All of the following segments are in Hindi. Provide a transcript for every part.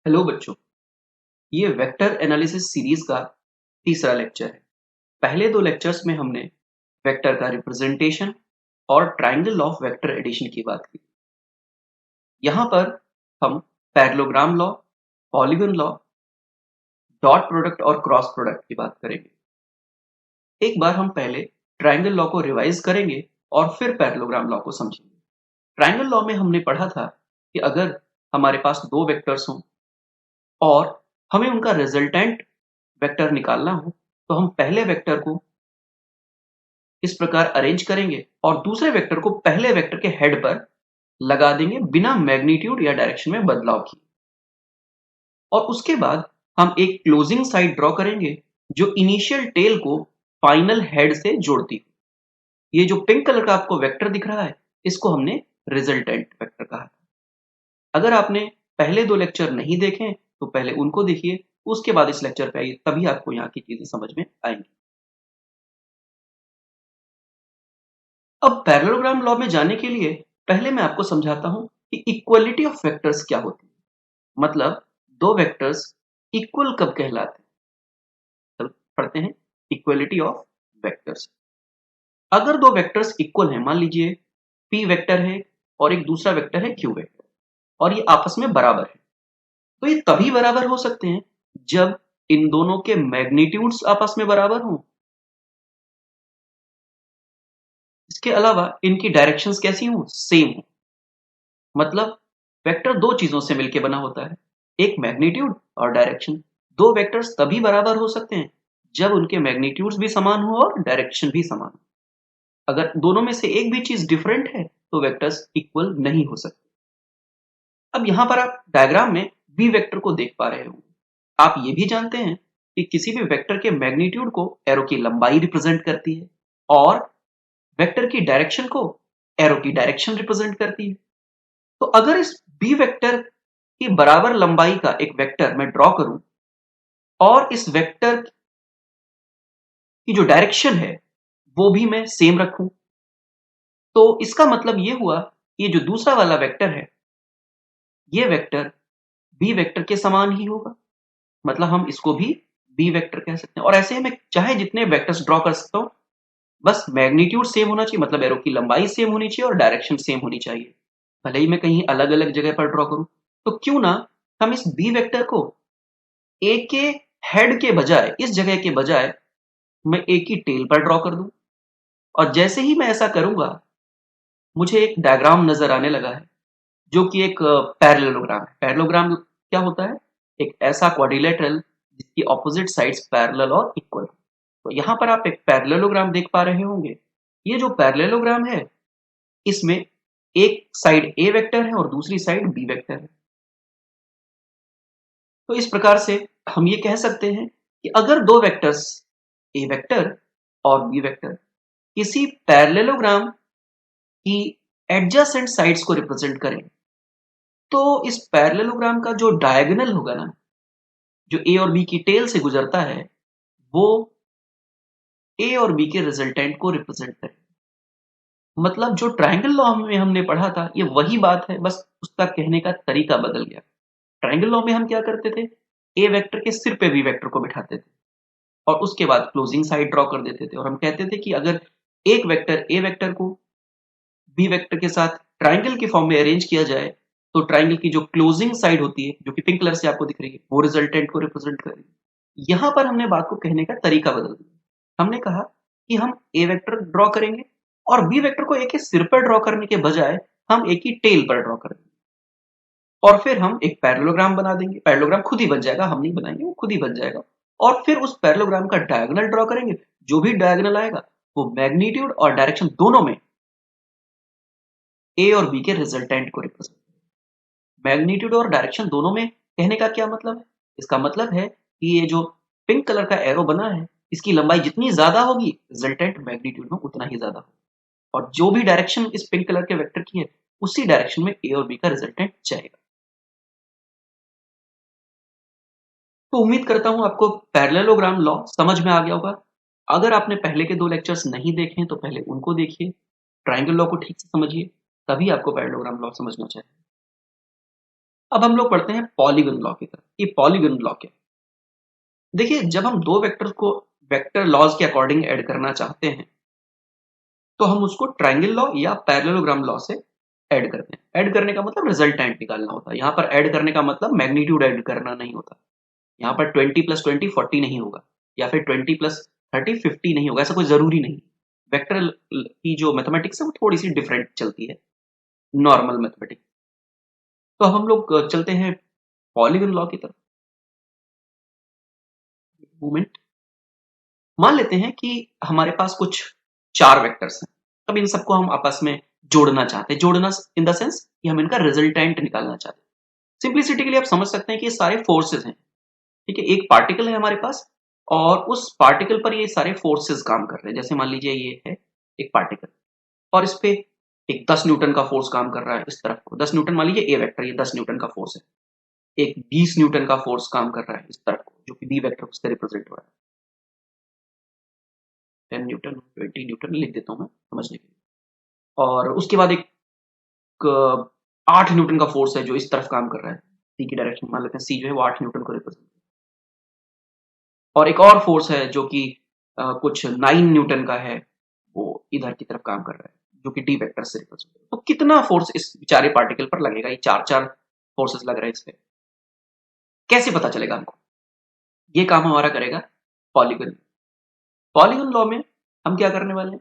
हेलो बच्चों, ये वेक्टर एनालिसिस सीरीज का तीसरा लेक्चर है। पहले दो लेक्चर्स में हमने वेक्टर का रिप्रेजेंटेशन और ट्रायंगल ऑफ वेक्टर एडिशन की बात की। यहाँ पर हम parallelogram law, polygon law, dot product और क्रॉस प्रोडक्ट की बात करेंगे। एक बार हम पहले ट्रायंगल लॉ को रिवाइज करेंगे और फिर पैरेललोग्राम लॉ को समझेंगे। ट्रायंगल लॉ में हमने पढ़ा था कि अगर हमारे पास दो वेक्टर्स हों और हमें उनका रिजल्टेंट वेक्टर निकालना हो तो हम पहले वेक्टर को इस प्रकार अरेंज करेंगे और दूसरे वेक्टर को पहले वेक्टर के हेड पर लगा देंगे बिना मैग्नीट्यूड या डायरेक्शन में बदलाव किए। और उसके बाद हम एक क्लोजिंग साइड ड्रॉ करेंगे जो इनिशियल टेल को फाइनल हेड से जोड़ती है। ये जो पिंक कलर का आपको वेक्टर दिख रहा है इसको हमने रिजल्टेंट वेक्टर कहा था। अगर आपने पहले दो लेक्चर नहीं देखे तो पहले उनको देखिए, उसके बाद इस लेक्चर पे आइए, तभी आपको यहाँ की चीजें समझ में आएंगी। अब पैरेललोग्राम लॉ में जाने के लिए पहले मैं आपको समझाता हूं कि इक्वलिटी ऑफ वेक्टर्स क्या होती है। मतलब दो वेक्टर्स इक्वल कब कहलाते हैं। चलो पढ़ते हैं इक्वलिटी ऑफ वेक्टर्स। अगर दो वेक्टर्स इक्वल हैं, मान लीजिए p वेक्टर है और एक दूसरा वेक्टर है q वेक्टर, और ये आपस में बराबर है, तो ये तभी बराबर हो सकते हैं जब इन दोनों के मैग्नीट्यूड्स आपस में बराबर हों। इसके अलावा इनकी डायरेक्शंस कैसी हों, सेम हो। मतलब वेक्टर दो चीजों से मिलकर बना होता है, एक मैग्नीट्यूड और डायरेक्शन। दो वेक्टर्स तभी बराबर हो सकते हैं जब उनके मैग्नीट्यूड्स भी समान हो और डायरेक्शन भी समान हो। अगर दोनों में से एक भी चीज डिफरेंट है तो वेक्टर्स इक्वल नहीं हो सकते। अब यहां पर आप डायग्राम में बी वेक्टर को देख पा रहे होंगे। आप ये भी जानते हैं कि किसी भी वेक्टर के मैग्नीट्यूड को एरो की लंबाई रिप्रेजेंट करती है और वेक्टर की डायरेक्शन को एरो की डायरेक्शन रिप्रेजेंट करती है। तो अगर इस बी वेक्टर की बराबर लंबाई का एक वेक्टर मैं ड्रॉ करूं और इस वेक्टर की जो डायरेक्शन है वो भी मैं सेम रखूं, तो इसका मतलब ये हुआ कि ये जो दूसरा वाला वेक्टर है ये वेक्टर बी वेक्टर के समान ही होगा। मतलब हम इसको भी बी वेक्टर कह सकते हैं। और ऐसे मैं चाहे जितने वेक्टर्स ड्रॉ कर सकता हूं, बस मैग्नीट्यूड सेम होना चाहिए, मतलब एरो की लंबाई सेम होनी चाहिए और डायरेक्शन सेम होनी चाहिए। भले ही मैं कहीं अलग अलग जगह पर ड्रॉ करूं, तो क्यों ना हम इस बी वेक्टर को ए के हेड के बजाय, इस जगह के बजाय मैं ए की टेल पर ड्रॉ कर दूं। और जैसे ही मैं ऐसा करूंगा मुझे एक डायग्राम नजर आने लगा है जो कि एक पैरेललोग्राम है। पैरेललोग्राम क्या होता है? एक ऐसा क्वाड्रिलेटरल जिसकी ऑपोजिट साइड्स पैरेलल और इक्वल। तो यहाँ पर आप एक पैरेललोग्राम देख पा रहे होंगे। ये जो पैरेललोग्राम है इसमें एक साइड ए वेक्टर है और दूसरी साइड बी वेक्टर है। तो इस प्रकार से हम ये कह सकते हैं कि अगर दो वेक्टर्स ए वेक्टर और बी वेक्टर किसी पैरेललोग्राम की एडजेसेंट साइड्स को रिप्रेजेंट करें, तो इस पैरेललोग्राम का जो डायगोनल होगा ना, जो ए और बी की टेल से गुजरता है, वो ए और बी के रिजल्टेंट को रिप्रेजेंट करे। मतलब जो ट्रायंगल लॉ में हमने पढ़ा था ये वही बात है, बस उसका कहने का तरीका बदल गया। ट्रायंगल लॉ में हम क्या करते थे, ए वेक्टर के सिर पे बी वेक्टर को बिठाते थे और उसके बाद क्लोजिंग साइड ड्रॉ कर देते थे और हम कहते थे कि अगर एक वेक्टर ए वेक्टर को बी वेक्टर के साथ ट्रायंगल के फॉर्म में अरेंज किया जाए तो ट्रायंगल की जो क्लोजिंग साइड होती है, जो कि पिंक कलर से आपको दिख रही है, वो रिजल्टेंट को रिप्रेजेंट करेगी। यहां पर हमने बात को कहने का तरीका बदल दिया। हमने कहा कि हम ए वेक्टर ड्रॉ करेंगे और बी वेक्टर को ए के सिर पर ड्रॉ करने के बजाय हम ए की टेल पर ड्रॉ करेंगे और फिर हम एक पैरेललोग्राम बना देंगे। पैरेललोग्राम खुद ही बन जाएगा, हम नहीं बनाएंगे, वो खुद ही बन जाएगा। और फिर उस पैरेललोग्राम का डायगोनल ड्रॉ करेंगे। जो भी डायगोनल आएगा वो मैग्नीट्यूड और डायरेक्शन दोनों में ए और बी के रिजल्टेंट को रिप्रेजेंट। मैग्नीट्यूड और डायरेक्शन दोनों में कहने का क्या मतलब है? इसका मतलब है कि ये जो पिंक कलर का एरो बना है इसकी लंबाई जितनी ज्यादा होगी रिजल्टेंट मैग्नीट्यूड में उतना ही ज्यादा होगा, और जो भी डायरेक्शन इस पिंक कलर के वेक्टर की है उसी डायरेक्शन में ए और बी का रिजल्टेंट जाएगा। तो उम्मीद करता हूं आपको पैरेललोग्राम लॉ समझ में आ गया होगा। अगर आपने पहले के दो लेक्चर्स नहीं देखे तो पहले उनको देखिए, ट्रायंगल लॉ को ठीक से समझिए, तभी आपको पैरेललोग्राम लॉ समझना चाहिए। अब हम लोग पढ़ते हैं पॉलीगन लॉ की तरफ। ये पॉलीगन लॉ क्या है? देखिए, जब हम दो वेक्टर्स को वेक्टर लॉज के अकॉर्डिंग ऐड करना चाहते हैं तो हम उसको ट्रायंगल लॉ या पैरेललोग्राम लॉ से ऐड करते हैं। ऐड करने का मतलब रिजल्टेंट निकालना होता है। यहाँ पर ऐड करने का मतलब मैग्नीट्यूड ऐड करना नहीं होता। यहाँ पर 20 + 20 40 नहीं होगा, या फिर 20 + 30 50 नहीं होगा, ऐसा कोई जरूरी नहीं। वेक्टर की जो मैथमेटिक्स है वो थोड़ी सी डिफरेंट चलती है नॉर्मल मैथमेटिक्स। तो अब हम लोग चलते हैं पॉलीगन लॉ की तरफ। मूवमेंट, मान लेते हैं कि हमारे पास कुछ 4 वेक्टर्स हैं। अब इन सबको हम आपस में जोड़ना चाहते हैं। जोड़ना इन द सेंस कि हम इनका रिजल्टेंट निकालना चाहते हैं। सिंप्लिसिटी के लिए आप समझ सकते हैं कि ये सारे फोर्सेस हैं। ठीक है, एक पार्टिकल है हमारे पास और उस पार्टिकल पर ये सारे फोर्सेस काम कर रहे हैं। जैसे मान लीजिए ये है एक पार्टिकल और इस पे एक 10 न्यूटन का फोर्स काम कर रहा है। इस तरफ को 10 न्यूटन मान लीजिए, ए वेक्टर ये 10 न्यूटन का फोर्स है। एक 20 न्यूटन का फोर्स काम कर रहा है इस तरफ को, जो कि बी वेक्टर से रिप्रेजेंट हो रहा है। 10 न्यूटन 20 न्यूटन लिख देता हूं मैं समझने के लिए। और उसके बाद एक 8 न्यूटन का फोर्स है जो इस तरफ काम कर रहा है। सी की डायरेक्शन मान लेते हैं, सी जो है वो 8 न्यूटन को रिप्रेजेंट। और एक और फोर्स है जो कि कुछ 9 न्यूटन का है, वो इधर की तरफ काम कर रहा है, जो कि डी वेक्टर से रिप्रेजेंट है। तो कितना फोर्स इस बेचारे पार्टिकल पर लगेगा? ये 4 फोर्सेस लग रहे हैं इस पे। कैसे पता चलेगा हमको? ये काम हमारा करेगा पॉलीगन। पॉलीगन लॉ में हम क्या करने वाले हैं?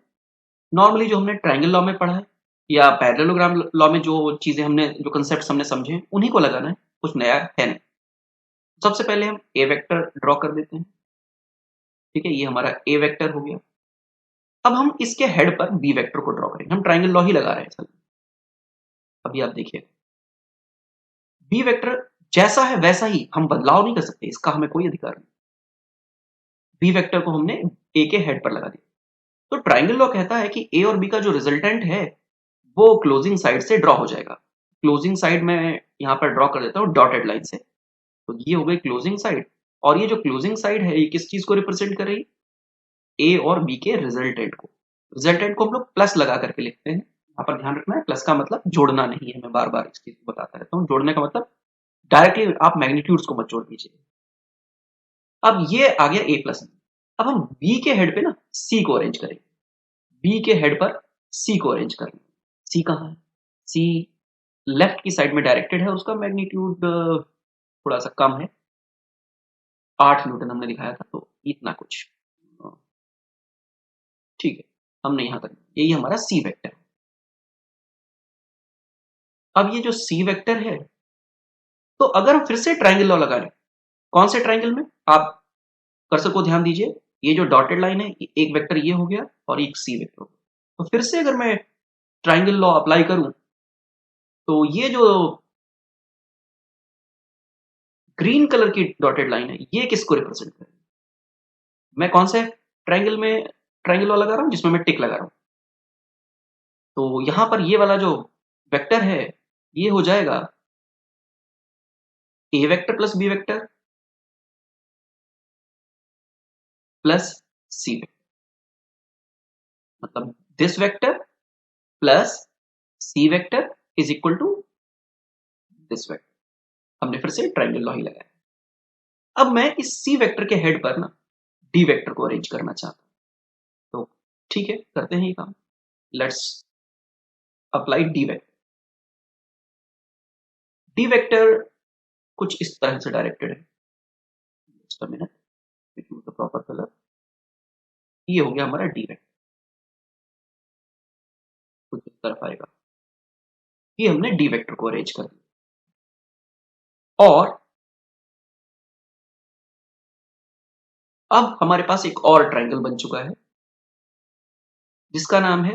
नॉर्मली जो हमने ट्रायंगल लॉ में पढ़ा है या पैरेललोग्राम लॉ में जो चीजें हमने, जो कंसेप्ट हमने समझे हैं, उन्हीं को लगाना है। कुछ नया है नहीं। सबसे पहले हम ए वेक्टर ड्रॉ कर देते हैं। ठीक है, ये हमारा ए वेक्टर हो गया। अब हम इसके हेड पर बी वेक्टर को ड्रॉ करेंगे। हम ट्रायंगल लॉ ही लगा रहे हैं असल में। अभी आप देखिए, बी वेक्टर जैसा है वैसा ही, हम बदलाव नहीं कर सकते, इसका हमें कोई अधिकार नहीं। बी वेक्टर को हमने ए के हेड पर लगा दिया। तो ट्रायंगल लॉ कहता है कि ए और बी का जो रिजल्टेंट है वो क्लोजिंग साइड से ड्रॉ हो जाएगा। क्लोजिंग साइड में यहां पर ड्रॉ कर देता हूं डॉटेड लाइन से। तो ये हो गई क्लोजिंग साइड। और ये जो क्लोजिंग साइड है ये किस चीज को रिप्रेजेंट कर रही है? ए और बी के रिजल्टेंट को। रिजल्टेंट को हम लोग प्लस लगा करके लिखते हैं। यहाँ पर ध्यान रखना है, प्लस का मतलब जोड़ना नहीं है। मैं बार बार इस चीज को बताता रहता हूँ। जोड़ने का मतलब डायरेक्टली आप मैग्नीट्यूड्स को मत जोड़ दीजिए। अब ये आ गया ए प्लस। अब हम बी के हेड पे ना सी को अरेंज करेंगे। बी के हेड पर सी को अरेंज करेंगे। सी कहाँ है? सी लेफ्ट की साइड में डायरेक्टेड है। उसका मैग्नीट्यूड थोड़ा सा कम है, 8 न्यूटन हमने दिखाया था, तो इतना कुछ। ठीक है, हमने यहां तक, यही हमारा सी वेक्टर है। अब ये जो सी वेक्टर है, तो अगर हम फिर से ट्रायंगल लॉ लगा रहे हैं, कौन से ट्रायंगल में? आप कर्सर को ध्यान दीजिए। ये जो डॉटेड लाइन है, एक वेक्टर ये हो गया और एक सी वेक्टर हो गया। तो फिर से अगर मैं ट्रायंगल लॉ अप्लाई करूं तो ये जो ग्रीन कलर की डॉटेड लाइन है ये किसको रिप्रेजेंट कर रही है? मैं कौन से ट्रायंगल में ट्रायंगल लॉ लगा रहा हूं? जिसमें मैं टिक लगा रहा हूं। तो यहां पर ये वाला जो वेक्टर है ये हो जाएगा a vector plus b vector plus C vector. मतलब this vector plus C vector is equal to this vector. हमने फिर से ट्रायंगल लॉ ही लगाया। अब मैं इस सी वेक्टर के हेड पर ना डी वेक्टर को अरेंज करना चाहता हूं। तो ठीक है, करते हैं ये काम। Let's apply D vector. D vector कुछ इस तरह से डायरेक्टेड है। Just a minute, the proper colour. ये हो गया हमारा डी वेक्टर, कुछ इस तरफ आएगा। ये हमने डी वेक्टर को अरेंज कर दिया। और अब हमारे पास एक और ट्रायंगल बन चुका है जिसका नाम है,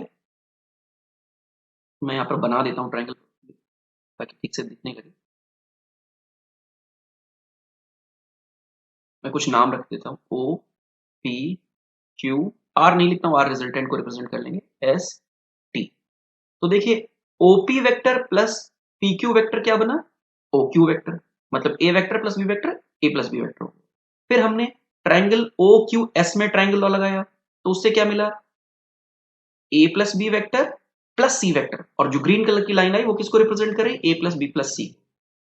मैं यहां पर बना देता हूं ट्रायंगल ताकि ठीक से दिखने लगे। मैं कुछ नाम रख देता हूं, ओ पी क्यू, आर नहीं लिखता हूं, आर रिजल्टेंट को रिप्रेजेंट कर लेंगे, एस टी। तो देखिए, OP vector plus P Q vector क्या बना? O Q vector. मतलब a vector plus b vector a plus b vector. फिर हमने ट्रायंगल ओ क्यू एस में ट्रायंगल लॉ लगाया, तो उससे क्या मिला? A plus b vector plus C vector. और जो ग्रीन कलर की लाइन आई वो किसको रिप्रेजेंट कर रही है? A plus B plus c.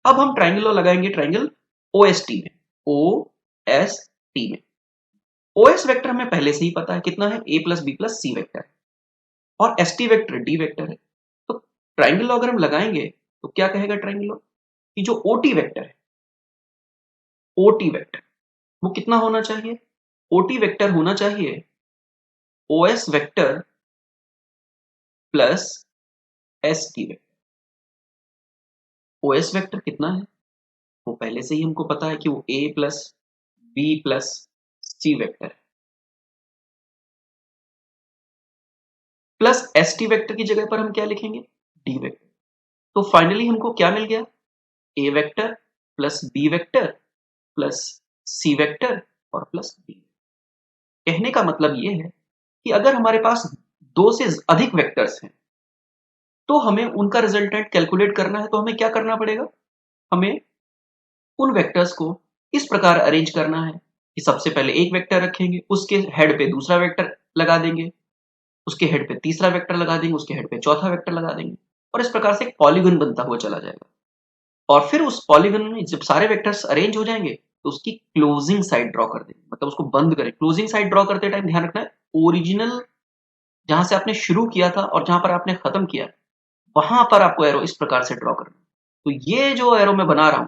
अब हम ट्राइंगल लॉ लगाएंगे ट्राइंगल ओएसटी में, ओएसटी में। ओएस वेक्टर हमें पहले से ही पता है कितना है, a plus B plus C vector है, और S T vector D vector है। तो ट्राइंगल लॉ अगर हम लगाएंगे तो क्या कहेगा ट्राइंगल लॉ कि जो ओटी वेक्टर है, ओटी वेक्टर वो कितना होना चाहिए, ओटी वेक्टर होना चाहिए OS vector plus S T vector. OS vector कितना है वो पहले से ही हमको पता है कि वो a plus B plus C vector है, प्लस एस टी वेक्टर की जगह पर हम क्या लिखेंगे, डी वेक्टर। तो फाइनली हमको क्या मिल गया, a vector plus b vector plus C vector और प्लस डी। कहने का मतलब ये है कि अगर हमारे पास दो से अधिक वेक्टर्स हैं तो हमें उनका रिजल्टेंट कैलकुलेट करना है, तो हमें क्या करना पड़ेगा, हमें उन वेक्टर्स को इस प्रकार अरेंज करना है कि सबसे पहले एक वेक्टर रखेंगे, उसके हेड पे दूसरा वेक्टर लगा देंगे, उसके हेड पे तीसरा वेक्टर लगा देंगे, उसके हेड पे चौथा वेक्टर लगा देंगे, और इस प्रकार से एक पॉलीगन बनता हुआ चला जाएगा। और फिर उस पॉलीगन में जब सारे वेक्टर्स अरेंज हो जाएंगे तो उसकी क्लोजिंग साइड ड्रॉ कर देंगे, मतलब उसको बंद करें। क्लोजिंग साइड ड्रॉ करते टाइम ध्यान रखना है ओरिजिनल जहां से आपने शुरू किया था और जहां पर आपने खत्म किया वहां पर आपको एरो इस प्रकार से ड्रॉ करना है। तो ये जो एरो मैं बना रहा हूं,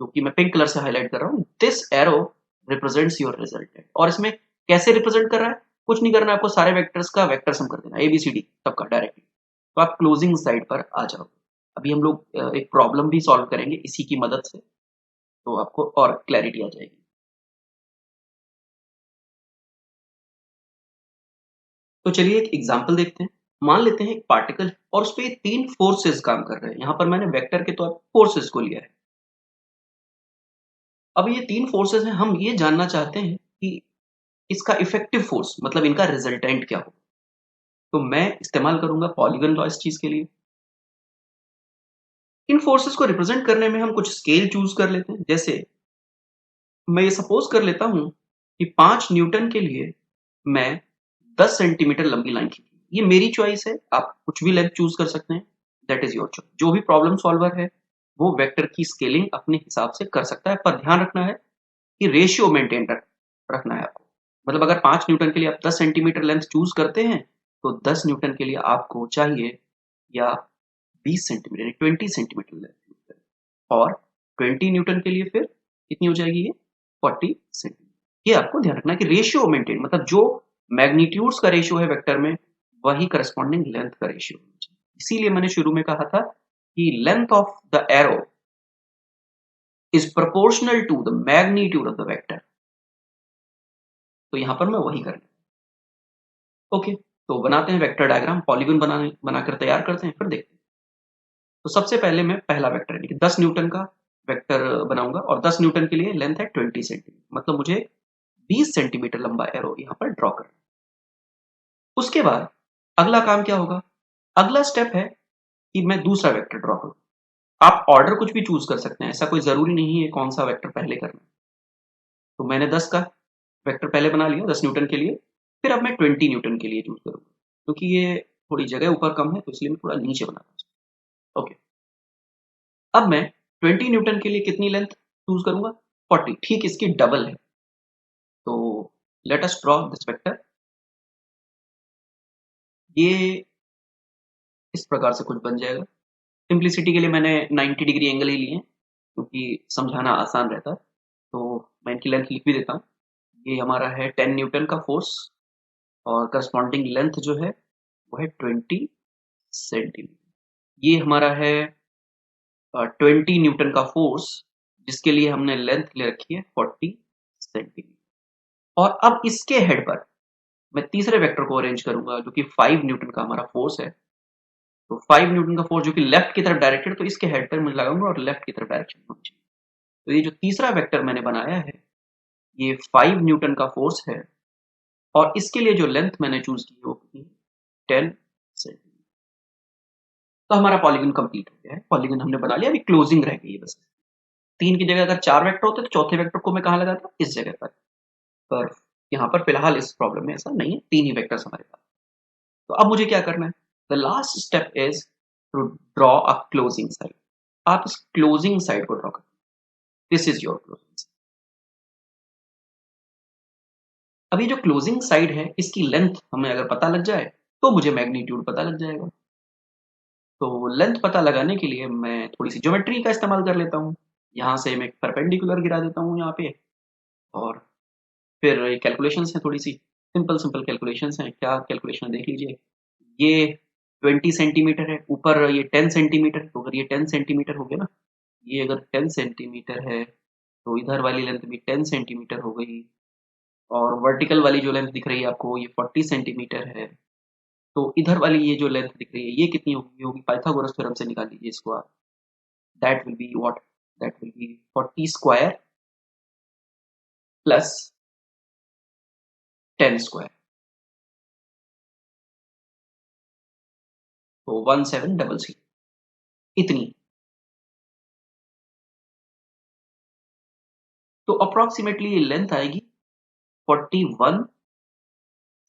जो कि मैं पिंक कलर से हाईलाइट कर रहा हूं, this arrow represents your resultant. और इसमें कैसे रिप्रेजेंट कर रहा है, कुछ नहीं करना है आपको, सारे वेक्टर्स का वेक्टर सम कर देना, एबीसीडी सबका डायरेक्टली, तो आप क्लोजिंग साइड पर आ जाओगे। अभी हम लोग एक प्रॉब्लम भी सॉल्व करेंगे इसी की मदद से, तो आपको और क्लैरिटी आ जाएगी। तो चलिए एक एग्जांपल देखते हैं। मान लेते हैं एक पार्टिकल और उस पर तीन फोर्सेस काम कर रहे हैं। यहां पर मैंने वेक्टर के तौर पर फोर्सेस को लिया है। अब ये तीन फोर्सेस हैं, हम ये जानना चाहते हैं कि इसका इफेक्टिव फोर्स मतलब इनका रिजल्टेंट क्या हो। तो मैं इस्तेमाल करूंगा पॉलीगन लॉ इस चीज के लिए। इन फोर्सेस को रिप्रेजेंट करने में हम कुछ स्केल चूज कर लेते हैं। जैसे मैं ये सपोज कर लेता हूं कि 5 न्यूटन के लिए मैं 10 सेंटीमीटर लंबी लाइन खींची। ये मेरी चॉइस है, आप कुछ भी लेंथ चूज कर सकते हैं, दैट इज योर चॉइस। जो भी प्रॉब्लम सॉल्वर है वो वेक्टर की स्केलिंग अपने हिसाब से कर सकता है, पर ध्यान रखना है कि रेशियो मेंटेन रखना है आपको। मतलब अगर 5 न्यूटन के लिए आप 10 सेंटीमीटर लेंथ चूज करते हैं तो 10 न्यूटन के लिए आपको चाहिए या 20 सेंटीमीटर 20 सेंटीमीटर लेंथ चूज करें, और 20 न्यूटन के लिए फिर कितनी हो जाएगी, ये 40 सेंटीमीटर। ये आपको ध्यान रखना है कि रेशियो मेंटेन, मतलब जो मैग्नीट्यूड्स का रेशियो है वेक्टर में वही करस्पॉन्डिंग लेंथ का रेशियो होना चाहिए। इसीलिए मैंने शुरू में कहा था कि length of the arrow is proportional to the magnitude of the vector. तो यहां पर मैं वही करना। ओके, तो बनाते हैं वेक्टर डायग्राम, पॉलीगन बनाकर तैयार करते हैं, फिर देखते हैं। तो सबसे पहले मैं पहला वेक्टर यानी कि 10 न्यूटन का वेक्टर बनाऊंगा, और 10 न्यूटन के लिए लेंथ है 20 सेंटीमीटर, मतलब मुझे 20 सेंटीमीटर लंबा एरो यहां पर ड्रॉ करना है। उसके बाद अगला काम क्या होगा, अगला स्टेप है कि मैं दूसरा वेक्टर ड्रॉ करूं। आप ऑर्डर कुछ भी चूज कर सकते हैं, ऐसा कोई जरूरी नहीं है कौन सा वेक्टर पहले करना है। तो मैंने 10 का वेक्टर पहले बना लिया 10 न्यूटन के लिए, फिर अब मैं 20 न्यूटन के लिए चूज करूंगा, क्योंकि ये थोड़ी जगह ऊपर कम है तो इसलिए मैं थोड़ा नीचे बना रहा हूं। ओके, अब मैं 20 न्यूटन के लिए कितनी लेंथ चूज करूंगा, 40, ठीक इसकी डबल है। तो let us draw this vector. ये इस प्रकार से कुछ बन जाएगा। सिंप्लिसिटी के लिए मैंने 90 डिग्री एंगल ही लिए हैं क्योंकि समझाना आसान रहता है। तो मैं इनकी लेंथ लिख भी देता हूँ। ये हमारा है 10 न्यूटन का फोर्स, और करस्पॉन्डिंग लेंथ जो है वो है 20 सेंटीमीटर। ये हमारा है 20 न्यूटन का फोर्स, जिसके लिए हमने लेंथ ले रखी है 40 सेंटीमीटर। और अब इसके हेड पर मैं तीसरे वेक्टर को अरेंज करूंगा जो कि 5 न्यूटन का हमारा फोर्स है। तो 5 न्यूटन का फोर्स जो कि लेफ्ट की तरफ डायरेक्टेड, तो इसके हेड पर मैं लगाऊंगा और लेफ्ट की तरफ डायरेक्शन होनी चाहिए। तो ये जो तीसरा वेक्टर मैंने बनाया है ये 5 न्यूटन का फोर्स है, और इसके लिए जो लेंथ मैंने चूज की है वो कितनी है, 10 सेंटीमीटर। तो हमारा पॉलीगन कंप्लीट हो गया है, पॉलीगन हमने बना लिया, अभी क्लोजिंग रह गई है बस। 3 की जगह अगर 4 वेक्टर होते तो चौथे वेक्टर को मैं कहाँ लगाता, इस जगह पर यहाँ पर फिलहाल इस प्रॉब्लम में ऐसा नहीं है, 3 ही वेक्टर्स हमारे पास। तो अब मुझे क्या करना है, the last step is to draw a closing side. आप इस क्लोजिंग साइड को ड्रॉ करें। This is your closing side. अभी जो क्लोजिंग साइड है इसकी लेंथ हमें अगर पता लग जाए तो मुझे मैग्नीट्यूड पता लग जाएगा। तो लेंथ पता लगाने के लिए मैं थोड़ी सी ज्योमेट्री का इस्तेमाल कर लेता हूँ। यहाँ से मैं परपेंडिकुलर गिरा देता हूँ यहाँ पे, और फिर कैलकुलेशंस हैं, थोड़ी सी सिंपल सिंपल कैलकुलेशंस हैं। क्या कैलकुलेशन देख लीजिए, ये 20 सेंटीमीटर है, ऊपर ये 10 सेंटीमीटर, तो अगर ये 10 सेंटीमीटर हो गया ना, ये अगर 10 सेंटीमीटर है तो इधर वाली लेंथ भी 10 सेंटीमीटर हो गई, और वर्टिकल वाली जो लेंथ दिख रही है आपको ये 40 सेंटीमीटर है। तो इधर वाली ये जो लेंथ दिख रही है ये कितनी होगी, ये होगी पाइथागोरस थ्योरम से निकाल लीजिए इसको आप। That will be what, that will be 40 square plus 10 square, तो 1766 इतनी। तो अप्रोक्सीमेटली ये लेंथ आएगी 41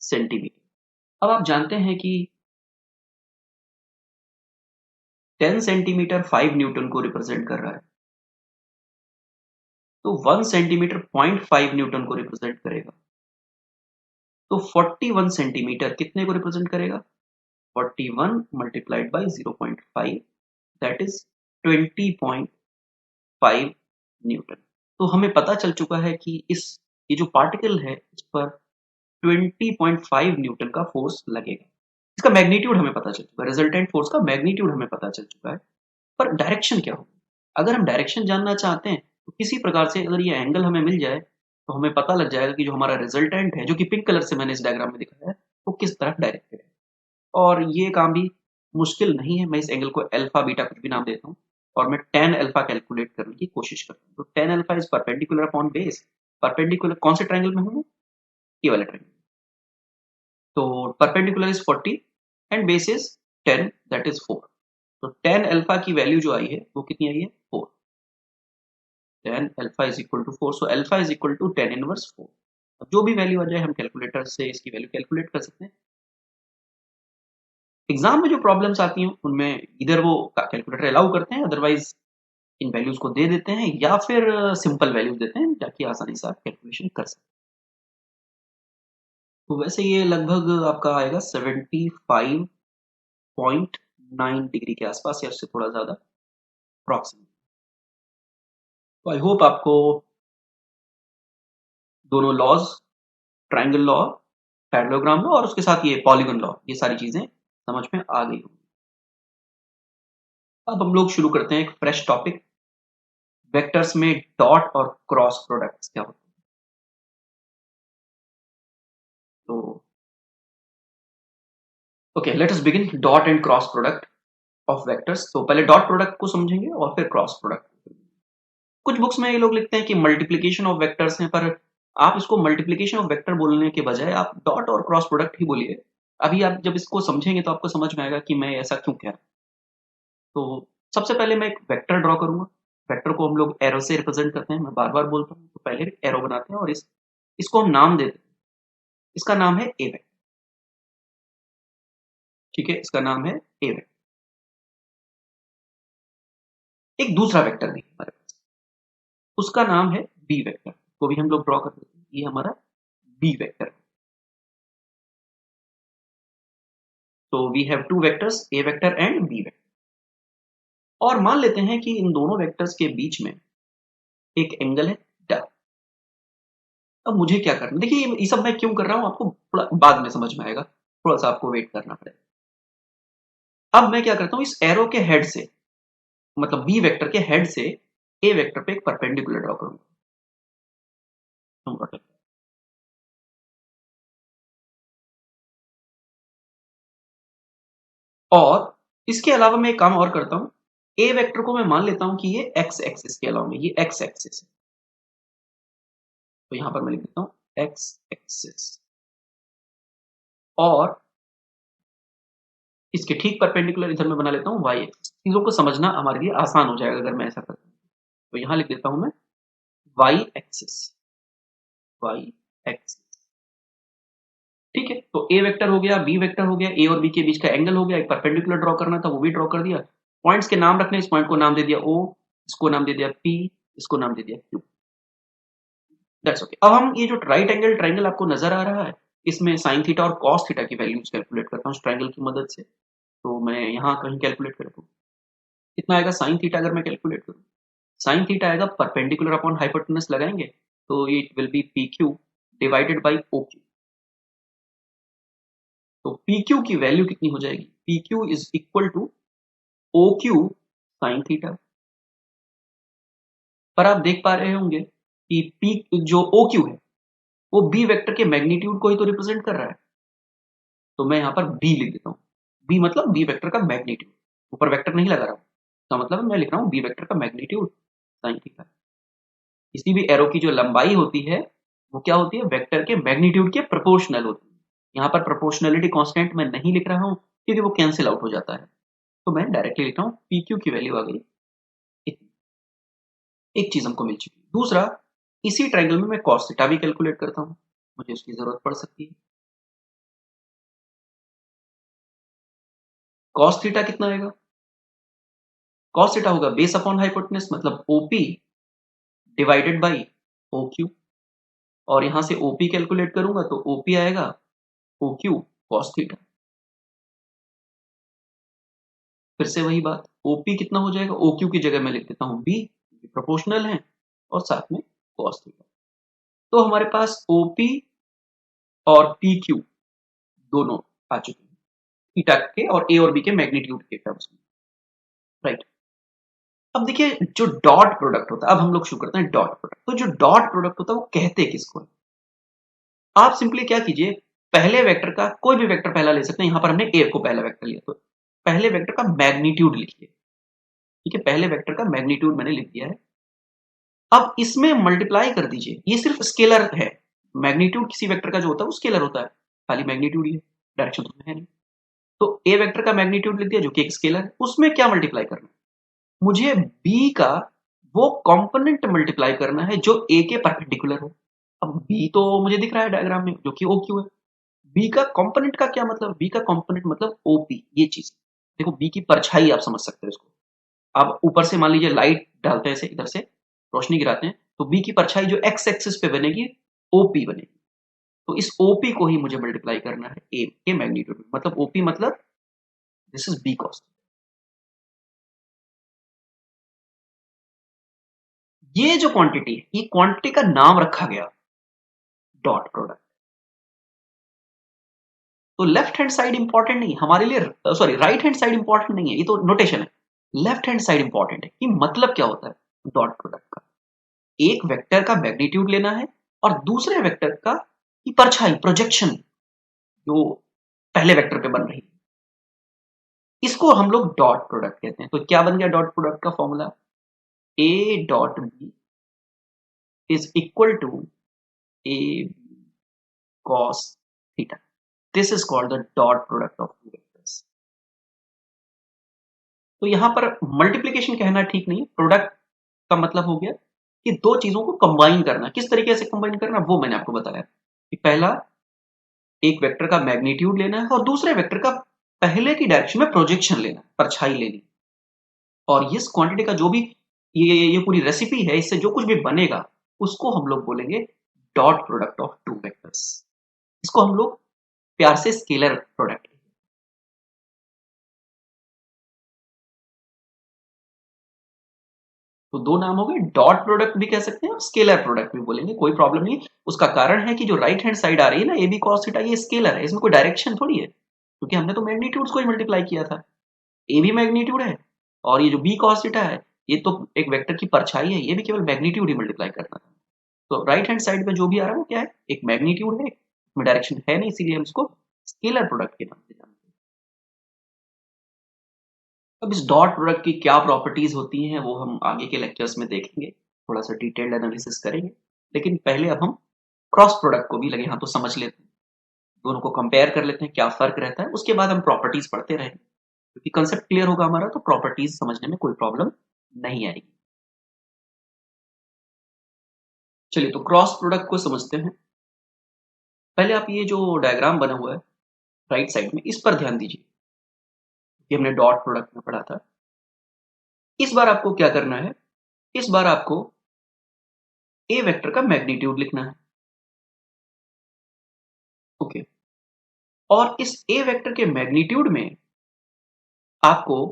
सेंटीमीटर। अब आप जानते हैं कि 10 सेंटीमीटर 5 न्यूटन को रिप्रेजेंट कर रहा है, तो 1 सेंटीमीटर 0.5 न्यूटन को रिप्रेजेंट करेगा। तो 41 सेंटीमीटर कितने को रिप्रेजेंट करेगा, 41 multiplied by 0.5, that is 20.5 Newton. तो हमें पता चल चुका है कि ये जो पार्टिकल है इस पर 20.5 न्यूटन का फोर्स लगेगा। इसका मैग्नीट्यूड हमें पता चल चुका है, रिजल्टेंट फोर्स का मैग्नीट्यूड हमें पता चल चुका है, पर डायरेक्शन क्या होगी। अगर हम डायरेक्शन जानना चाहते हैं तो किसी प्रकार से अगर ये एंगल हमें मिल जाए तो हमें पता लग जाएगा कि जो हमारा रिजल्टेंट है, जो कि पिंक कलर से मैंने इस डायग्राम में दिखाया है, वो किस तरफ डायरेक्टेड है। और ये काम भी मुश्किल नहीं है। मैं इस एंगल को अल्फा बीटा कुछ भी नाम देता हूँ और मैं tan अल्फा कैलकुलेट करने की कोशिश करता हूँ। तो tan alpha is perpendicular upon base. Perpendicular कौन से ट्रायंगल में हूँ, ये वाले ट्रायंगल। तो perpendicular is 40 and base is 10, that is 4। तो tan अल्फा की वैल्यू जो आई है वो कितनी आई है, 4। tan alpha is equal to 4, so alpha is equal to tan inverse 4। अब जो भी वैल्यू आ जाए हम कैलकुलेटर से इसकी वैल्यू कैलकुलेट कर सकते हैं। एग्जाम में जो प्रॉब्लम्स आती हैं उनमें इधर वो कैलकुलेटर अलाउ करते हैं, अदरवाइज इन वैल्यूज को दे देते हैं, या फिर सिंपल वैल्यूज देते हैं ताकि आसानी से आप कैलकुलेशन कर सकें। तो वैसे ये लगभग आपका आएगा 75.9 डिग्री के आसपास या उससे थोड़ा ज्यादा अप्रॉक्सीमेट। तो आई होप आपको दोनों laws, triangle law, parallelogram law और उसके साथ ये पॉलीगन लॉ, ये सारी चीजें समझ में आ गई होंगी। अब हम लोग शुरू करते हैं एक फ्रेश टॉपिक, वेक्टर्स में डॉट और क्रॉस प्रोडक्ट्स क्या होते हैं। तो okay, let us begin dot and cross product of vectors. तो पहले डॉट प्रोडक्ट को समझेंगे और फिर क्रॉस प्रोडक्ट। कुछ बुक्स में ये लोग लिखते हैं कि मल्टीप्लिकेशन ऑफ वेक्टर्स हैं, पर आप इसको मल्टीप्लिकेशन ऑफ वेक्टर बोलने के बजाय आप डॉट और क्रॉस प्रोडक्ट ही बोलिए। अभी आप जब इसको समझेंगे तो आपको समझ में आएगा कि मैं ऐसा क्यों कह रहा हूं। तो सबसे पहले मैं एक वेक्टर ड्रॉ करूंगा। वेक्टर को हम लोग एरो से रिप्रेजेंट करते हैं, मैं बार बार बोलता हूँ। तो पहले एरो बनाते हैं और इसको हम नाम देते हैं। इसका नाम है ए वेक्टर। ठीक है, इसका नाम है ए वेक्टर। एक दूसरा वेक्टर भी है हमारे पास, उसका नाम है बी वेक्टर, को भी हम लोग ड्रॉ कर देते हैं। ये हमारा बी वेक्टर। तो we have two vectors, A vector and B vector. और मान लेते हैं कि इन दोनों वेक्टर्स के बीच में एक एंगल है θ। अब मुझे क्या करना, देखिए ये सब मैं क्यों कर रहा हूं आपको थोड़ा बाद में समझ में आएगा, थोड़ा सा आपको वेट करना पड़ेगा। अब मैं क्या करता हूं, इस एरो के हेड से, मतलब बी वेक्टर के हेड से ए वेक्टर पे एक परपेंडिकुलर ड्रॉ करूंगा। और इसके अलावा मैं एक काम और करता हूं, ए वेक्टर को मैं मान लेता हूं कि ये एक्स एक्सिस के अलावा में ये एक्स एक्सिस है। तो यहां पर मैं लिख देता हूं एक्स एक्सिस, और इसके ठीक परपेंडिकुलर इधर मैं बना लेता हूं वाई एक्सिस। चीजों को समझना हमारे लिए आसान हो जाएगा अगर मैं ऐसा करता हूं। तो यहां लिख देता हूं मैं वाई एक्सिस, वाई एक्सिस। ठीक है, तो ए वेक्टर हो गया, बी वेक्टर हो गया, ए और बी के बीच का एंगल हो गया, एक परपेंडिकुलर ड्रॉ करना था वो भी ड्रॉ कर दिया। पॉइंट्स के नाम रखने, इस पॉइंट को नाम दे दिया O, इसको नाम दे दिया P, इसको नाम दे दिया Q। That's okay. अब हम ये जो राइट एंगल ट्रायंगल आपको नजर आ रहा है, इसमें साइन थीटा और कॉस थीटा की वैल्यूज कैलकुलेट करता हूँ ट्रायंगल की मदद से। तो मैं यहाँ कहीं कैलकुलेट कर दूँ, कितना आएगा साइन थीटा अगर मैं कैलकुलेट करूँ, साइन थीटा आएगा परपेंडिकुलर अपॉन हाइपोटेनस लगाएंगे तो it will be P Q divided by O Q. तो पी क्यू की वैल्यू कितनी हो जाएगी, P Q is equal to O Q sine theta. पर आप देख पा रहे होंगे कि पी जो ओ क्यू है वो बी वेक्टर के मैग्नीट्यूड को ही तो रिप्रेजेंट कर रहा है। तो मैं यहाँ पर बी लिख देता हूँ, बी मतलब बी वेक्टर का मैग्नीट्यूड, ऊपर वेक्टर नहीं लगा रहा हूँ, इसका मतलब मैं लिख रहा हूँ बी वेक्टर का मैग्नीट्यूड साइन थीटा। किसी भी एरो की जो लंबाई होती है वो क्या होती है, वेक्टर के मैग्नीट्यूड के प्रोपोर्शनल होती है। यहाँ पर प्रोपोर्शनलिटी कांस्टेंट मैं नहीं लिख रहा हूँ क्योंकि वो कैंसिल आउट हो जाता है, तो मैं डायरेक्टली लिख रहा हूँ पी क्यू की वैल्यू आ गई इतनी। एक चीज हमको मिल चुकी है। दूसरा, इसी ट्रायंगल में मैं कॉस थीटा भी कैलकुलेट करता हूँ, मुझे उसकी जरूरत पड़ सकती है। कॉस थीटा कितना आएगा, कॉस थीटा होगा बेस अपॉन हाइपोटेनस मतलब OP divided by O Q, और यहां से ओपी कैलकुलेट करूंगा तो ओपी आएगा ओ क्यू कॉस थीटा। फिर से वही बात, ओपी कितना हो जाएगा, ओ क्यू की जगह मैं लिख देता हूं बी, प्रोपोर्शनल है, और साथ में कॉस थीटा। तो हमारे पास ओपी और पी क्यू दोनों आ चुके हैं थीटा के और ए और बी के मैग्नीट्यूड के टर्म्स में, राइट। अब देखिए जो डॉट प्रोडक्ट होता है, अब हम लोग शुरू करते हैं डॉट प्रोडक्ट। तो जो डॉट प्रोडक्ट होता है वो कहते किसको है, आप सिंपली क्या कीजिए, पहले वेक्टर का कोई भी वेक्टर पहला ले सकते हैं, यहां पर हमने ए को पहला वेक्टर लिया तो पहले वेक्टर का मैग्नीट्यूड लिखिए, ठीक है, पहले वेक्टर का मैग्नीट्यूड मैंने लिख दिया है। अब इसमें मल्टीप्लाई कर दीजिए, ये सिर्फ स्केलर है, मैग्नीट्यूड किसी वेक्टर का जो होता है वो स्केलर होता है, खाली मैग्नीट्यूड ही है, डायरेक्शन तो उसमें है नहीं। तो ए वेक्टर का मैग्नीट्यूड लिख दिया जो कि एक स्केलर है, उसमें क्या मल्टीप्लाई करना है, मुझे बी का वो कंपोनेंट मल्टीप्लाई करना है जो ए के परपेंडिकुलर हो। अब बी तो मुझे दिख रहा है डायग्राम में जो कि ओ क्यू है, बी का कंपोनेंट का क्या मतलब, बी का कंपोनेंट मतलब ओपी, ये चीज देखो, बी की परछाई आप समझ सकते हो इसको। आप ऊपर से मान लीजिए लाइट डालते हैं, इधर से रोशनी गिराते हैं, तो बी की परछाई जो एक्स एक्सिस पे बनेगी ओपी बनेगी। तो इस ओपी को ही मुझे मल्टीप्लाई करना है ए के मैग्नीट्यूड में, मतलब ओपी मतलब दिस इज बी कॉस। ये जो क्वांटिटी है, ये क्वांटिटी का नाम रखा गया डॉट प्रोडक्ट। तो लेफ्ट हैंड साइड इंपॉर्टेंट नहीं हमारे लिए, sorry right hand side important नहीं है, ये तो नोटेशन है। लेफ्ट हैंड साइड इंपॉर्टेंट है कि मतलब क्या होता है डॉट प्रोडक्ट का, एक वेक्टर का मैग्नीट्यूड लेना है और दूसरे वेक्टर का की परछाई प्रोजेक्शन जो पहले वेक्टर पे बन रही है, इसको हम लोग डॉट प्रोडक्ट कहते हैं। तो क्या बन गया डॉट प्रोडक्ट का formula, A dot B is equal to A cos theta. This is called the dot product of two vectors. तो यहां पर मल्टीप्लीकेशन कहना ठीक नहीं, प्रोडक्ट का मतलब हो गया कि दो चीजों को कंबाइन करना। किस तरीके से कंबाइन करना वो मैंने आपको बताया कि पहला एक वेक्टर का मैग्नीट्यूड लेना है और दूसरे वेक्टर का पहले की डायरेक्शन में प्रोजेक्शन लेना, परछाई लेनी। और इस क्वांटिटी का जो भी ये पूरी रेसिपी है, इससे जो कुछ भी बनेगा उसको हम लोग बोलेंगे dot product of two vectors. इसको हम लोग प्यार से स्केलर प्रोडक्ट। तो दो नाम हो गए, डॉट प्रोडक्ट भी कह सकते हैं और स्केलर प्रोडक्ट भी बोलेंगे, कोई प्रॉब्लम नहीं। उसका कारण है कि जो राइट हैंड साइड आ रही है ना ए बी कॉस थीटा, ये स्केलर है, इसमें कोई डायरेक्शन थोड़ी है, क्योंकि हमने तो मैग्नीट्यूड्स को ही मल्टीप्लाई किया था। ए भी मैग्नीट्यूड है और ये जो बी कॉस थीटा है ये तो एक वेक्टर की परछाई है, ये भी केवल मैग्नीट्यूड ही मल्टीप्लाई करना था। तो राइट हैंड साइड में जो भी आ रहा है वो क्या है, एक मैग्नीट्यूड है, इसमें डायरेक्शन है नहीं, इसीलिए हम इसको स्केलर प्रोडक्ट के नाम से जानते हैं। अब इस डॉट प्रोडक्ट की क्या प्रॉपर्टीज होती हैं वो हम आगे के लेक्चर्स में देखेंगे, थोड़ा सा डिटेल्ड एनालिसिस करेंगे। लेकिन पहले अब हम क्रॉस प्रोडक्ट को भी लगे हाथ तो समझ लेते हैं, दोनों को कंपेयर कर लेते हैं क्या फर्क रहता है, उसके बाद हम प्रॉपर्टीज पढ़ते रहेंगे, क्योंकि कंसेप्ट क्लियर होगा हमारा तो प्रॉपर्टीज समझने में कोई प्रॉब्लम नहीं आएगी। चलिए तो क्रॉस प्रोडक्ट को समझते हैं। पहले आप ये जो डायग्राम बना हुआ है राइट साइड में, इस पर ध्यान दीजिए, ये हमने डॉट प्रोडक्ट में पढ़ा था। इस बार आपको क्या करना है, इस बार आपको ए वेक्टर का मैग्नीट्यूड लिखना है। ओके, और इस ए वेक्टर के मैग्नीट्यूड में आपको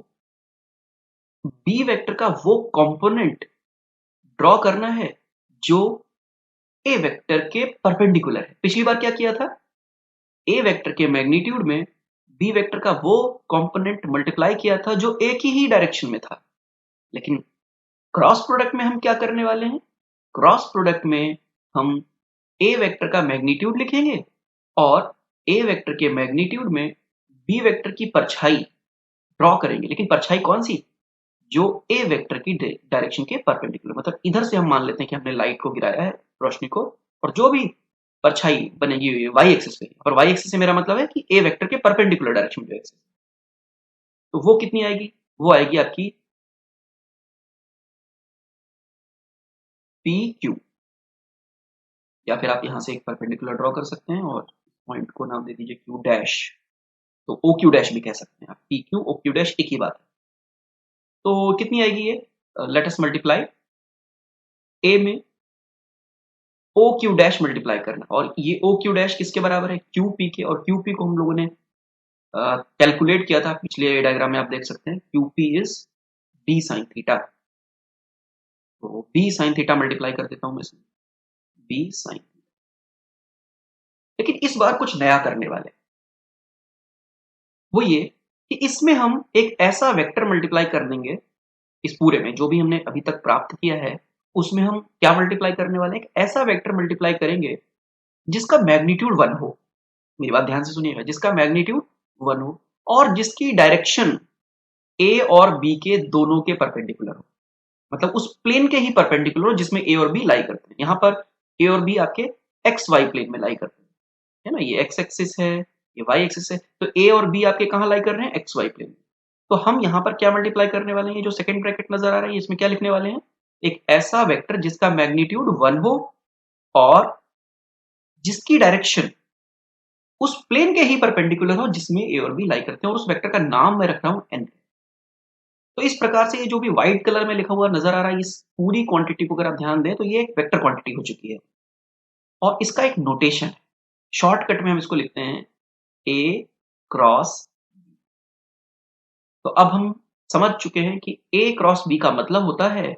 बी वेक्टर का वो कंपोनेंट ड्रॉ करना है जो ए वेक्टर के परपेंडिकुलर है। पिछली बार क्या किया था, ए वेक्टर के मैग्नीट्यूड में बी वेक्टर का वो कंपोनेंट मल्टीप्लाई किया था जो एक ही डायरेक्शन में था। लेकिन क्रॉस प्रोडक्ट में हम क्या करने वाले हैं, क्रॉस प्रोडक्ट में हम ए वेक्टर का मैग्नीट्यूड लिखेंगे और ए वेक्टर के मैग्नीट्यूड में बी वेक्टर की परछाई ड्रॉ करेंगे। लेकिन परछाई कौन सी, जो ए वेक्टर की डायरेक्शन के परपेंडिकुलर, मतलब इधर से हम मान लेते हैं कि हमने लाइट को गिराया है, रोशनी को, और जो भी परछाई बनेगी हुई है वाई एक्सिस पे, और वाई एक्सिस से मेरा मतलब है कि ए वेक्टर के परपेंडिकुलर डायरेक्शन में जो एक्सिस, तो वो कितनी आएगी, वो आएगी आपकी पी क्यू, या फिर आप यहां से एक परपेंडिकुलर ड्रॉ कर सकते हैं और पॉइंट को नाम दे दीजिए क्यू डैश, तो ओ क्यू डैश भी कह सकते हैं आप, P Q O Q dash एक ही बात है। तो कितनी आएगी ये, लेट अस मल्टीप्लाई ए में ओ क्यू डैश मल्टीप्लाई करना, और ये ओ क्यू डैश किसके बराबर है, क्यू पी के, और क्यू पी को हम लोगों ने कैलकुलेट किया था पिछले डायग्राम में, आप देख सकते हैं Q P is D sine theta, तो बी साइन थीटा मल्टीप्लाई कर देता हूं मैं इसमें, बी साइन। लेकिन इस बार कुछ नया करने वाले, वो ये कि इसमें हम एक ऐसा वेक्टर मल्टीप्लाई कर देंगे, इस पूरे में जो भी हमने अभी तक प्राप्त किया है उसमें हम क्या मल्टीप्लाई करने वाले हैं, एक ऐसा वेक्टर मल्टीप्लाई करेंगे जिसका मैग्नीट्यूड 1 हो। मेरी बात ध्यान से सुनिएगा, जिसका मैग्नीट्यूड 1 हो और जिसकी डायरेक्शन ए और बी के दोनों के परपेंडिकुलर हो, मतलब उस प्लेन के ही परपेंडिकुलर हो जिसमें ए और बी लाई करते हैं। यहां पर ए और बी आपके एक्स वाई प्लेन में लाई करते हैं, है ना, ये एक्स एक्सिस है, ये वाई एक्सिस है, तो ए और बी आपके कहां लाई कर रहे हैं, एक्स वाई प्लेन में। तो हम यहां पर क्या मल्टीप्लाई करने वाले हैं, जो सेकंड ब्रैकेट नजर आ रहा है इसमें क्या लिखने वाले हैं, एक ऐसा वेक्टर जिसका मैग्नीट्यूड 1 हो और जिसकी डायरेक्शन उस प्लेन के ही परपेंडिकुलर हो जिसमें ए और बी लाई करते हैं, और उस वेक्टर का नाम मैं रख रहा हूं एन। तो इस प्रकार से ये जो भी व्हाइट कलर में लिखा हुआ नजर आ रहा है, इस पूरी क्वांटिटी को अगर आप ध्यान दें तो ये एक वेक्टर क्वांटिटी हो चुकी है, और इसका एक नोटेशन है, शॉर्टकट में हम इसको लिखते हैं ए क्रॉस। तो अब हम समझ चुके हैं कि ए क्रॉस बी का मतलब होता है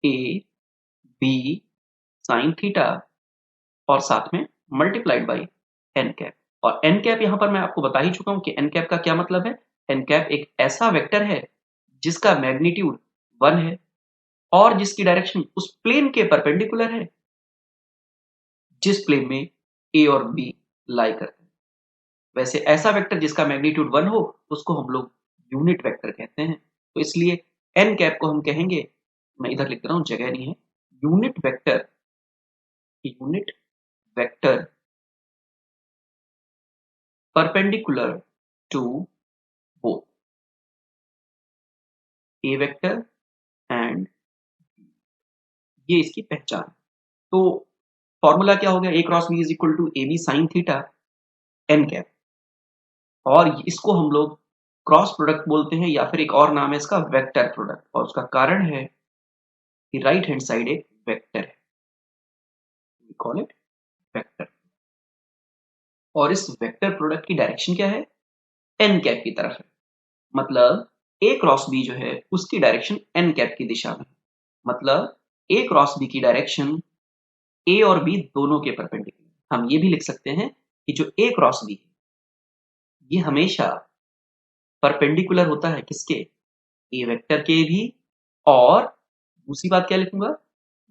ए बी साइन थीटा और साथ में मल्टीप्लाइड बाई एन कैप, और एन कैप यहां पर मैं आपको बता ही चुका हूं कि एन कैप का क्या मतलब है। एन कैप एक ऐसा वेक्टर है जिसका मैग्नीट्यूड 1 है और जिसकी डायरेक्शन उस प्लेन के परपेंडिकुलर है जिस प्लेन में ए और बी लाई करते हैं। वैसे ऐसा वेक्टर जिसका मैग्नीट्यूड 1 हो उसको हम लोग यूनिट वेक्टर कहते हैं, तो इसलिए एन कैप को हम कहेंगे, मैं इधर लिख रहा हूं जगह नहीं है, unit vector, unit vector perpendicular to both a vector and, ये इसकी पहचान। तो फॉर्मूला क्या हो गया, a cross b is equal to a b sine theta n cap, और इसको हम लोग क्रॉस प्रोडक्ट बोलते हैं या फिर एक और नाम है इसका वेक्टर प्रोडक्ट, और उसका कारण है कि राइट हैंड साइड एक वेक्टर है, वी कॉल इट वेक्टर, और इस वेक्टर प्रोडक्ट की डायरेक्शन क्या है, एन कैप की तरफ है, मतलब ए क्रॉस बी जो है उसकी डायरेक्शन एन कैप की दिशा में, मतलब ए क्रॉस बी की डायरेक्शन ए और बी दोनों के परपेंडिकुलर। हम ये भी लिख सकते हैं कि जो ए क्रॉस बी है ये हमेशा परपेंडिकुलर होता है किसके, ए वेक्टर के भी, और दूसरी बात क्या लिखूंगा,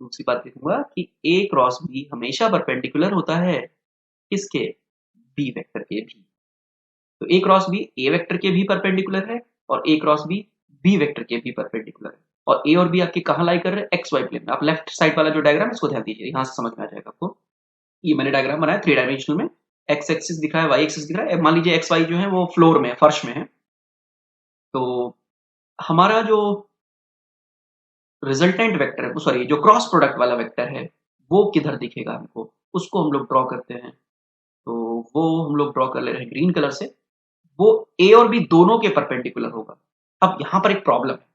दूसरी बात लिखूंगा कि ए क्रॉस बी हमेशा परपेंडिकुलर होता है किसके, बी वेक्टर के भी। तो ए क्रॉस बी ए वेक्टर के भी परपेंडिकुलर है और ए क्रॉस बी बी वेक्टर के भी परपेंडिकुलर है, और ए और बी आपके कहां लाई कर रहे हैं, एक्स वाई प्लेन में। आप लेफ्ट साइड वाला जो डायग्राम इसको ध्यान दीजिए, यहां से समझ में आ जाएगा आपको। ये मैंने डायग्राम बनाया 3 डायमेंशनल में, एक्स एक्सिस दिख रहा है, वाई एक्सिस दिख रहा है, मान लीजिए एक्स वाई जो है वो फ्लोर में, फर्श में है। तो हमारा जो रिजल्टेंट वेक्टर है, सॉरी जो क्रॉस प्रोडक्ट वाला वेक्टर है वो किधर दिखेगा हमको, उसको हम लोग ड्रॉ करते हैं। तो वो हम लोग ड्रॉ कर ले रहे हैं ग्रीन कलर से, वो ए और बी दोनों के परपेंडिकुलर होगा। अब यहां पर एक प्रॉब्लम है,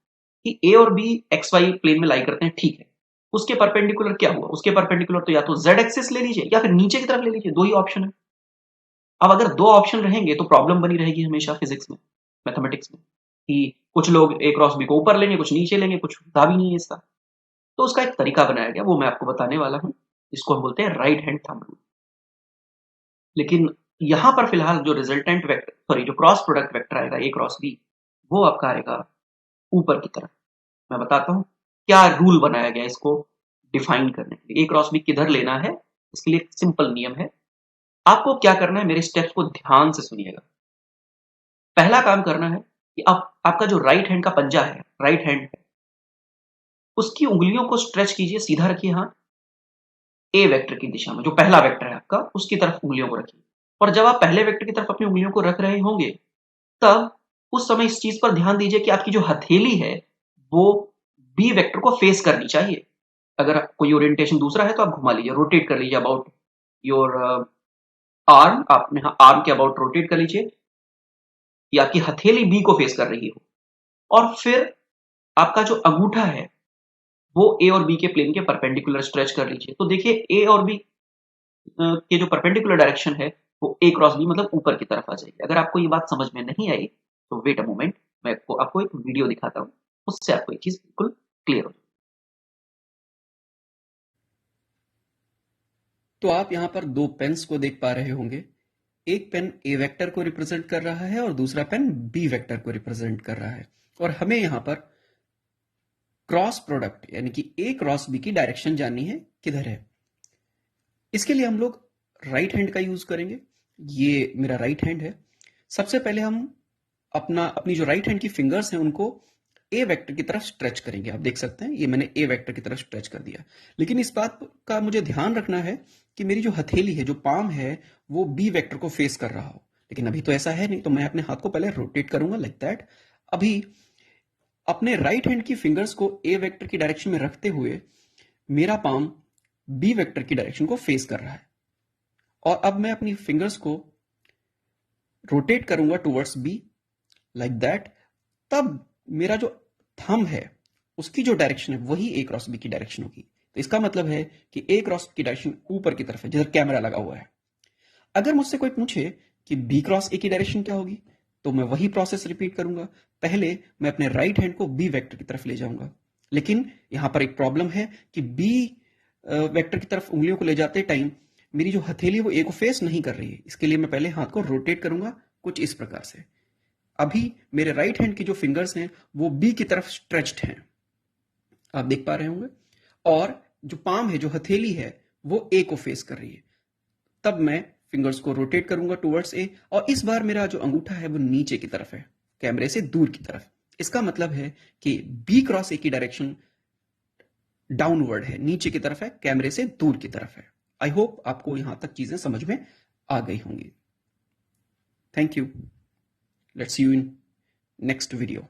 कि ए और बी एक्स वाई प्लेन में लाई करते हैं, ठीक है। उसके परपेंडिकुलर क्या हुआ? उसके परपेंडिकुलर तो या तो जेड एक्सिस ले लीजिए या फिर नीचे की तरफ ले लीजिए, दो ही ऑप्शन है। अब अगर दो ऑप्शन रहेंगे तो प्रॉब्लम बनी रहेगी हमेशा फिजिक्स में, मैथमेटिक्स में, कि कुछ लोग ए क्रॉस बी को ऊपर लेंगे, कुछ नीचे लेंगे, कुछ होता भी नहीं है इसका। तो उसका एक तरीका बनाया गया, वो मैं आपको बताने वाला हूं, इसको हम बोलते हैं राइट हैंड थंब रूल। लेकिन यहां पर फिलहाल जो रिजल्टेंट वेक्टर, सॉरी, जो क्रॉस प्रोडक्ट वेक्टर आएगा ए क्रॉस बी, वो आपका आएगा ऊपर की तरफ। मैं बताता हूं क्या रूल बनाया गया इसको डिफाइन करने के लिए। ए क्रॉस बी किधर लेना है, इसके लिए एक सिंपल नियम है। आपको क्या करना है, मेरे स्टेप्स को ध्यान से सुनिएगा। पहला काम करना है कि आप आपका जो राइट हैंड का पंजा है, राइट हैंड है, उसकी उंगलियों को स्ट्रेच कीजिए, सीधा रखिए हाथ ए वेक्टर की दिशा में, जो पहला वेक्टर है आपका उसकी तरफ उंगलियों को रखिए। और जब आप पहले वेक्टर की तरफ अपनी उंगलियों को रख रहे होंगे, तब उस समय इस चीज पर ध्यान दीजिए कि आपकी जो हथेली है वो बी वेक्टर को फेस करनी चाहिए। अगर कोई ओरिएंटेशन दूसरा है तो आप घुमा लीजिए, रोटेट कर लीजिए अबाउट योर आर्म, आपने आर्म के अबाउट रोटेट कर लीजिए कि आपकी हथेली बी को फेस कर रही हो। और फिर आपका जो अंगूठा है वो ए और बी के प्लेन के परपेंडिकुलर स्ट्रेच कर लीजिए। तो देखिए ए और बी के जो परपेंडिकुलर डायरेक्शन है वो ए क्रॉस बी मतलब ऊपर की तरफ आ जाएगी। अगर आपको ये बात समझ में नहीं आई तो वेट अ मोमेंट, मैं आपको एक वीडियो दिखाता हूँ, उससे आपको ये चीज बिल्कुल क्लियर हो जाएगी। तो आप यहाँ पर दो पेन्स को देख पा रहे होंगे। एक पेन ए वेक्टर को रिप्रेजेंट कर रहा है और दूसरा पेन बी वेक्टर को रिप्रेजेंट कर रहा है। और हमें यहाँ पर क्रॉस प्रोडक्ट यानी कि ए क्रॉस बी की डायरेक्शन जाननी है किधर है। इसके लिए हम लोग राइट हैंड का यूज करेंगे। ये मेरा राइट हैंड है। सबसे पहले हम अपनी जो राइट हैंड की फिंगर्स हैं उनको ए वेक्टर की तरफ स्ट्रेच करेंगे। आप देख सकते हैं ये मैंने ए वेक्टर की तरफ स्ट्रेच कर दिया। लेकिन इस बात का मुझे ध्यान रखना है कि मेरी जो हथेली है, जो पाम है, वो बी वेक्टर को फेस कर रहा हो। लेकिन अभी तो ऐसा है नहीं, तो मैं अपने हाथ को पहले रोटेट करूंगा लाइक दैट। अभी अपने राइट हैंड की फिंगर्स को ए वेक्टर की डायरेक्शन में रखते हुए मेरा पाम बी वेक्टर की डायरेक्शन को फेस कर रहा है। और अब मैं अपनी फिंगर्स को रोटेट करूंगा टुवर्ड्स बी लाइक दैट। तब मेरा जो थंब है उसकी जो डायरेक्शन है वही ए क्रॉस बी की डायरेक्शन होगी। तो इसका मतलब है कि ए क्रॉस की डायरेक्शन ऊपर की तरफ है, जिधर कैमरा लगा हुआ है। अगर मुझसे कोई पूछे कि बी क्रॉस ए की डायरेक्शन क्या होगी, तो मैं वही प्रोसेस रिपीट करूंगा। पहले मैं अपने राइट हैंड को बी वेक्टर की तरफ ले जाऊंगा। लेकिन यहां पर एक प्रॉब्लम है कि बी वेक्टर की तरफ उंगलियों को ले जाते टाइम मेरी जो हथेली है वो ए को फेस नहीं कर रही है। इसके लिए मैं पहले हाथ को रोटेट करूंगा कुछ इस प्रकार से। अभी मेरे राइट हैंड की जो फिंगर्स हैं वो बी की तरफ स्ट्रेच्ड हैं, आप देख पा रहे होंगे। और जो पाम है, जो हथेली है, वो ए को फेस कर रही है। तब मैं फिंगर्स को रोटेट करूंगा टुवर्ड्स ए, और इस बार मेरा जो अंगूठा है वो नीचे की तरफ है, कैमरे से दूर की तरफ। इसका मतलब है कि बी क्रॉस ए की डायरेक्शन डाउनवर्ड है, नीचे की तरफ है, कैमरे से दूर की तरफ है। आई होप आपको यहां तक चीजें समझ में आ गई होंगी। Thank you. Let's see you in next video.